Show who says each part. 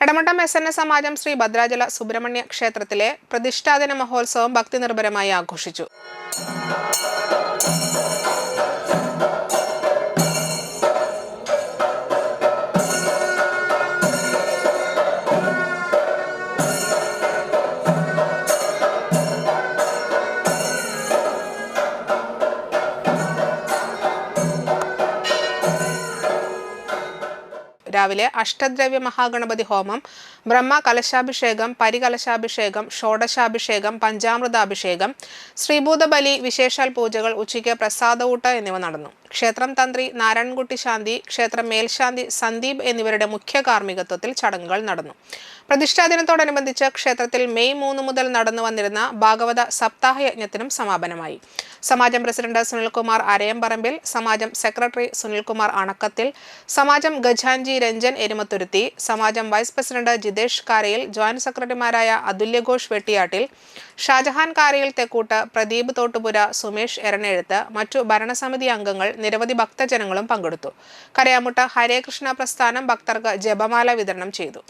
Speaker 1: കടമട്ടം SNS സമാജം ശ്രീ ഭദ്രാചല സുബ്രഹ്മണ്യ ക്ഷേത്രത്തിലെ പ്രതിഷ്ഠാദിന മഹോത്സവം ഭക്തിനിർഭരമായി ആഘോഷിച്ചു. രാവിലെ അഷ്ടദ്രവ്യ മഹാഗണപതി ഹോമം, ബ്രഹ്മ കലശാഭിഷേകം, പരികലശാഭിഷേകം, ഷോഡശാഭിഷേകം, പഞ്ചാമൃതാഭിഷേകം, ശ്രീഭൂതബലി, വിശേഷാൽ പൂജകൾ, ഉച്ചയ്ക്ക് പ്രസാദഊട്ട് എന്നിവ നടന്നു. ക്ഷേത്രം തന്ത്രി നാരായൺകുട്ടി ശാന്തി, ക്ഷേത്രം മേൽശാന്തി സന്ദീപ് എന്നിവരുടെ മുഖ്യ കാർമ്മികത്വത്തിൽ ചടങ്ങുകൾ നടന്നു. പ്രതിഷ്ഠാദിനത്തോടനുബന്ധിച്ച് ക്ഷേത്രത്തിൽ മെയ് 3 മുതൽ നടന്നു വന്നിരുന്ന ഭാഗവത സപ്താഹ യജ്ഞത്തിനും സമാപനമായി. സമാജം പ്രസിഡന്റ് സുനിൽകുമാർ അരയംപറമ്പിൽ, സമാജം സെക്രട്ടറി സുനിൽകുമാർ അണക്കത്തിൽ, സമാജം ഖജാൻജി രഞ്ജൻ എരുമത്തുരുത്തി, സമാജം വൈസ് പ്രസിഡന്റ് ജിതേഷ് കാരയിൽ, ജോയിന്റ് സെക്രട്ടറിമാരായ അതുല്യഘോഷ് വെട്ടിയാട്ടിൽ, ഷാജഹാൻ കാരയിൽ തെക്കൂട്ട്, പ്രദീപ് തോട്ടുപുര, സുമേഷ് എറണേഴുത്ത്, മറ്റു ഭരണസമിതി അംഗങ്ങൾ, നിരവധി ഭക്തജനങ്ങളും പങ്കെടുത്തു. കരയാമുട്ട ഹരേ കൃഷ്ണ പ്രസ്ഥാനം ഭക്തർക്ക് ജപമാല വിതരണം ചെയ്തു.